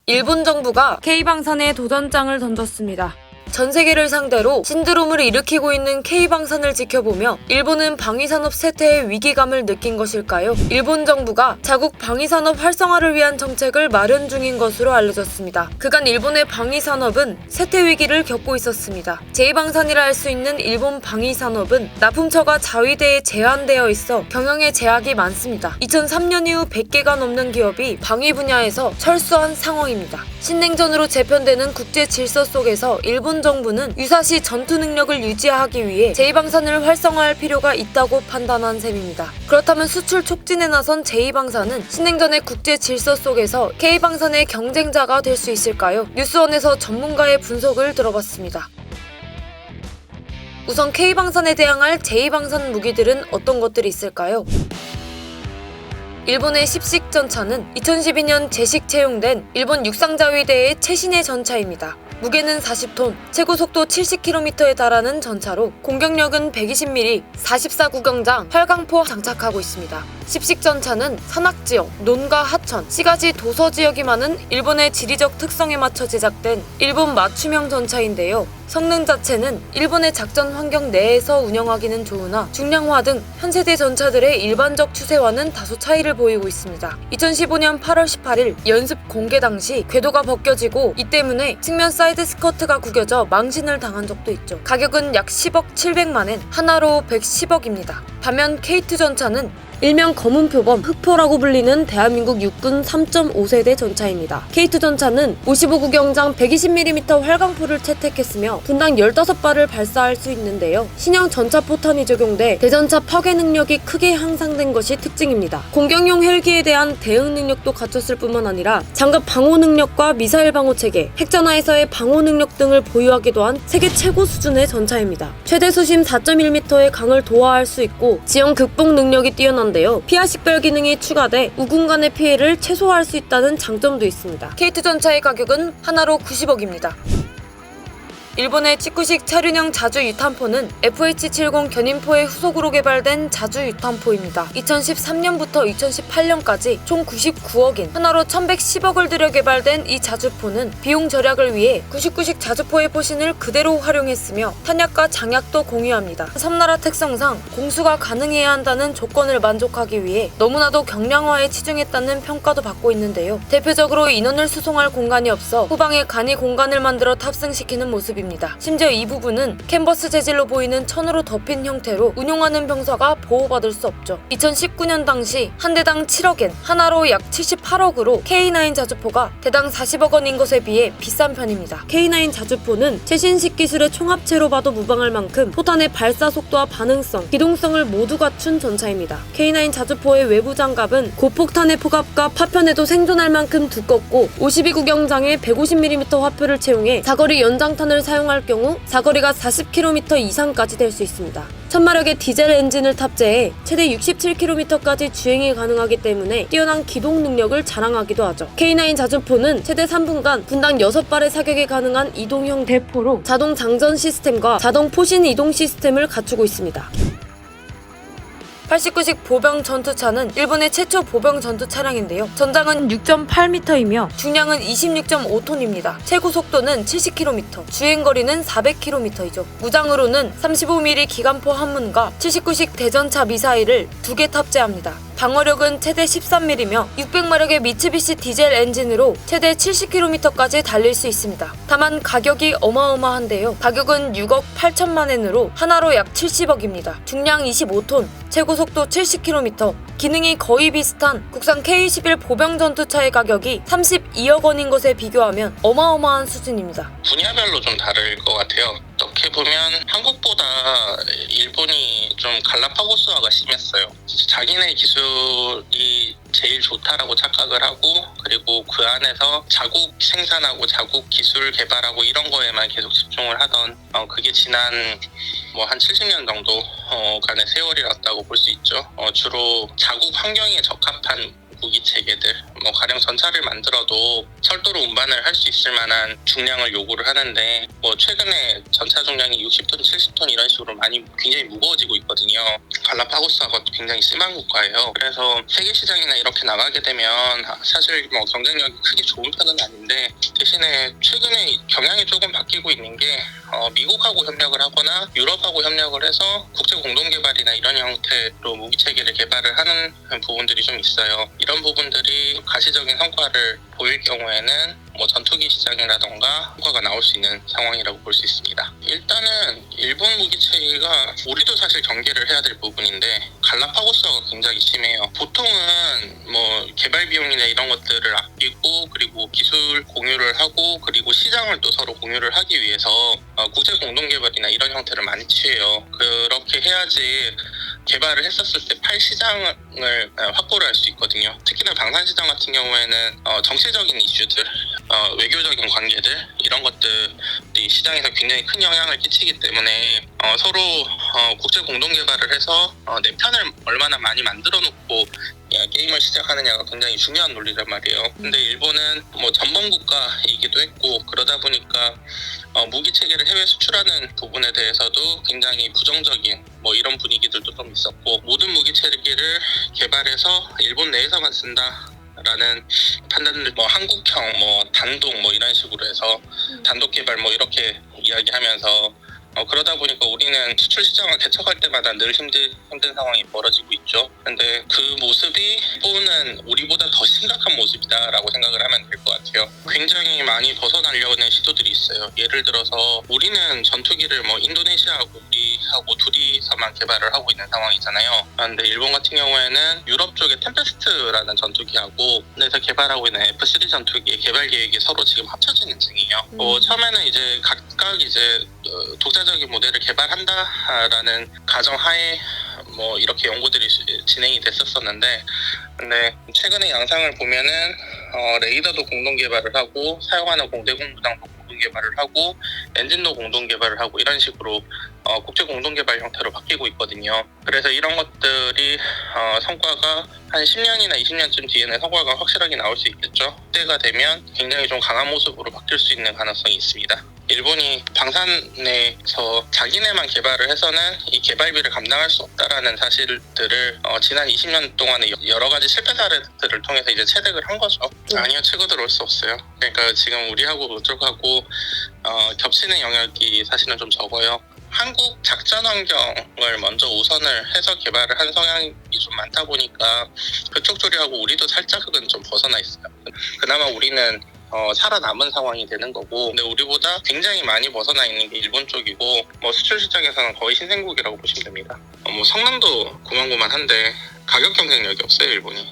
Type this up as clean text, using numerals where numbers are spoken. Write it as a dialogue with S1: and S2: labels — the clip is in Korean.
S1: 일본 정부가
S2: K방산에 도전장을 던졌습니다.
S1: 전 세계를 상대로 신드롬을 일으키고 있는 K방산을 지켜보며 일본은 방위산업 쇠퇴의 위기감을 느낀 것일까요? 일본 정부가 자국 방위산업 활성화를 위한 정책을 마련 중인 것으로 알려졌습니다. 그간 일본의 방위산업은 쇠퇴 위기를 겪고 있었습니다. 제2방산이라 할 수 있는 일본 방위산업은 납품처가 자위대에 제한되어 있어 경영에 제약이 많습니다. 2003년 이후 100개가 넘는 기업이 방위 분야에서 철수한 상황입니다. 신냉전으로 재편되는 국제 질서 속에서 일본 정부는 유사시 전투 능력을 유지하기 위해 제2방산을 활성화할 필요가 있다고 판단한 셈입니다. 그렇다면 수출 촉진에 나선 제2방산은 신냉전의 국제 질서 속에서 K방산의 경쟁자가 될 수 있을까요? 뉴스원에서 전문가의 분석을 들어봤습니다. 우선 K방산에 대항할 제2방산 무기들은 어떤 것들이 있을까요? 일본의 십식 전차는 2012년 제식 채용된 일본 육상자위대의 최신의 전차입니다. 무게는 40톤, 최고속도 70km에 달하는 전차로 공격력은 120mm, 44구경장, 활강포 장착하고 있습니다. 십식 전차는 산악지역, 논과 하천, 시가지 도서 지역이 많은 일본의 지리적 특성에 맞춰 제작된 일본 맞춤형 전차인데요. 성능 자체는 일본의 작전 환경 내에서 운영하기는 좋으나 중량화 등 현세대 전차들의 일반적 추세와는 다소 차이를 보이고 있습니다. 2015년 8월 18일 연습 공개 당시 궤도가 벗겨지고 이 때문에 측면 사이드 스커트가 구겨져 망신을 당한 적도 있죠. 가격은 약 10억 700만엔, 하나로 110억입니다. 반면 K2 전차는 일명 검은 표범, 흑표라고 불리는 대한민국 육군 3.5세대 전차입니다. K2 전차는 55구경장 120mm 활강포를 채택했으며 분당 15발을 발사할 수 있는데요. 신형 전차 포탄이 적용돼 대전차 파괴 능력이 크게 향상된 것이 특징입니다. 공격용 헬기에 대한 대응 능력도 갖췄을 뿐만 아니라 장갑 방호 능력과 미사일 방호 체계, 핵전화에서의 방호 능력 등을 보유하기도 한 세계 최고 수준의 전차입니다. 최대 수심 4.1m의 강을 도하할 수 있고 지형 극복 능력이 뛰어난 피하 식별 기능이 추가돼 우군간의 피해를 최소화할 수 있다는 장점도 있습니다. K2 전차의 가격은 하나로 90억입니다. 일본의 직구식 차륜형 자주 유탄포는 FH-70 견인포의 후속으로 개발된 자주 유탄포입니다. 2013년부터 2018년까지 총 99억엔, 하나로 1110억을 들여 개발된 이 자주포는 비용 절약을 위해 99식 자주포의 포신을 그대로 활용했으며 탄약과 장약도 공유합니다. 섬나라 특성상 공수가 가능해야 한다는 조건을 만족하기 위해 너무나도 경량화에 치중했다는 평가도 받고 있는데요. 대표적으로 인원을 수송할 공간이 없어 후방에 간이 공간을 만들어 탑승시키는 모습입니다. 심지어 이 부분은 캔버스 재질로 보이는 천으로 덮인 형태로 운용하는 병사가 보호받을 수 없죠. 2019년 당시 한 대당 7억엔, 하나로 약 78억으로 K9 자주포가 대당 40억 원인 것에 비해 비싼 편입니다. K9 자주포는 최신식 기술의 총합체로 봐도 무방할 만큼 포탄의 발사 속도와 반응성, 기동성을 모두 갖춘 전차입니다. K9 자주포의 외부 장갑은 고폭탄의 포갑과 파편에도 생존할 만큼 두껍고 52구경장의 150mm 화표를 채용해 사거리 연장탄을 사용할 경우 사거리가 40km 이상까지 될 수 있습니다. 1000마력의 디젤 엔진을 탑재해 최대 67km까지 주행이 가능하기 때문에 뛰어난 기동 능력을 자랑하기도 하죠. K9 자주포는 최대 3분간 분당 6발의 사격이 가능한 이동형 대포로 자동 장전 시스템과 자동 포신 이동 시스템을 갖추고 있습니다. 89식 보병 전투차는 일본의 최초 보병 전투 차량인데요. 전장은 6.8m이며 중량은 26.5톤입니다. 최고 속도는 70km, 주행거리는 400km이죠. 무장으로는 35mm 기관포 한 문과 79식 대전차 미사일을 2개 탑재합니다. 방어력은 최대 13mm며 600마력의 미츠비시 디젤 엔진으로 최대 70km까지 달릴 수 있습니다. 다만 가격이 어마어마한데요. 가격은 6억 8천만엔으로 하나로 약 70억입니다. 중량 25톤, 최고속도 70km, 기능이 거의 비슷한 국산 K-21 보병 전투차의 가격이 32억 원인 것에 비교하면 어마어마한 수준입니다.
S3: 분야별로 좀 다를 것 같아요. 어떻게 보면 한국보다 일본이 좀 갈라파고스화가 심했어요. 자기네 기술이 제일 좋다라고 착각을 하고, 그리고 그 안에서 자국 생산하고 자국 기술 개발하고 이런 거에만 계속 집중을 하던, 그게 지난 한 70년 정도 간의 세월이었다고 볼 수 있죠. 주로 자국 환경에 적합한 무기 체계들, 뭐 가령 전차를 만들어도 철도로 운반을 할 수 있을 만한 중량을 요구를 하는데 뭐 최근에 전차 중량이 60톤, 70톤 이런 식으로 굉장히 무거워지고 있거든요. 갈라파고스하고 굉장히 심한 국가예요. 그래서 세계 시장이나 이렇게 나가게 되면 사실 뭐 경쟁력이 크게 좋은 편은 아닌데 대신에 최근에 경향이 조금 바뀌고 있는 게 미국하고 협력을 하거나 유럽하고 협력을 해서 국제 공동개발이나 이런 형태로 무기체계를 개발을 하는 부분들이 좀 있어요. 이런 부분들이 가시적인 성과를 보일 경우에는 뭐 전투기 시장이라던가 성과가 나올 수 있는 상황이라고 볼 수 있습니다. 일단은 일본 무기체계가 우리도 사실 경계를 해야 될 부분인데 갈라파고스가 굉장히 심해요. 보통은 뭐 개발 비용이나 이런 것들을 아끼고 그리고 기술 공유를 하고 그리고 시장을 또 서로 공유를 하기 위해서 국제 공동개발이나 이런 형태를 많이 취해요. 그렇게 해야지 개발을 했었을 때 팔 시장을 확보를 할 수 있거든요. 특히나 방산 시장 같은 경우에는 정치적인 이슈들, 외교적인 관계들 이런 것들이 시장에서 굉장히 큰 영향을 끼치기 때문에 서로 국제 공동 개발을 해서 내 편을 얼마나 많이 만들어 놓고 게임을 시작하느냐가 굉장히 중요한 논리란 말이에요. 근데 일본은 뭐 전범 국가이기도 했고 그러다 보니까 무기 체계를 해외 수출하는 부분에 대해서도 굉장히 부정적인 뭐 이런 분위기들도 좀 있었고 모든 무기 체계를 개발해서 일본 내에서만 쓴다라는 판단들 뭐 한국형 뭐 단독 뭐 이런 식으로 해서 단독 개발 뭐 이렇게 이야기하면서 그러다 보니까 우리는 수출 시장을 개척할 때마다 늘 힘든 상황이 벌어지고 있죠. 근데 그 모습이 일본은 우리보다 더 심각한 모습이다라고 생각을 하면 될 것 같아요. 굉장히 많이 벗어나려는 시도들이 있어요. 예를 들어서 우리는 전투기를 뭐 인도네시아하고 우리하고 둘이서만 개발을 하고 있는 상황이잖아요. 그런데 일본 같은 경우에는 유럽 쪽에 템페스트라는 전투기하고 내에서 개발하고 있는 F3 전투기의 개발 계획이 서로 지금 합쳐지는 중이에요. 처음에는 이제 각각 이제 독자적인 모델을 개발한다라는 가정하에 뭐 이렇게 연구들이 진행이 됐었었는데 근데 최근의 양상을 보면은 레이더도 공동 개발을 하고 사용하는 공대공 무장도 공동 개발을 하고 엔진도 공동 개발을 하고 이런 식으로 국제 공동 개발 형태로 바뀌고 있거든요. 그래서 이런 것들이 성과가 한 10년이나 20년쯤 뒤에는 성과가 확실하게 나올 수 있겠죠. 그때가 되면 굉장히 좀 강한 모습으로 바뀔 수 있는 가능성이 있습니다. 일본이 방산에서 자기네만 개발을 해서는 이 개발비를 감당할 수 없다라는 사실들을 지난 20년 동안의 여러 가지 실패 사례들을 통해서 이제 체득을 한 거죠. 아니요, 치고들 올 수 없어요. 그러니까 지금 우리하고 그쪽하고 겹치는 영역이 사실은 좀 적어요. 한국 작전 환경을 먼저 우선을 해서 개발을 한 성향이 좀 많다 보니까 그쪽 조리하고 우리도 살짝은 좀 벗어나 있어요. 그나마 우리는 살아남은 상황이 되는 거고 근데 우리보다 굉장히 많이 벗어나 있는 게 일본 쪽이고 뭐 수출 시장에서는 거의 신생국이라고 보시면 됩니다. 뭐 성능도 고만고만한데 가격 경쟁력이 없어요 일본이.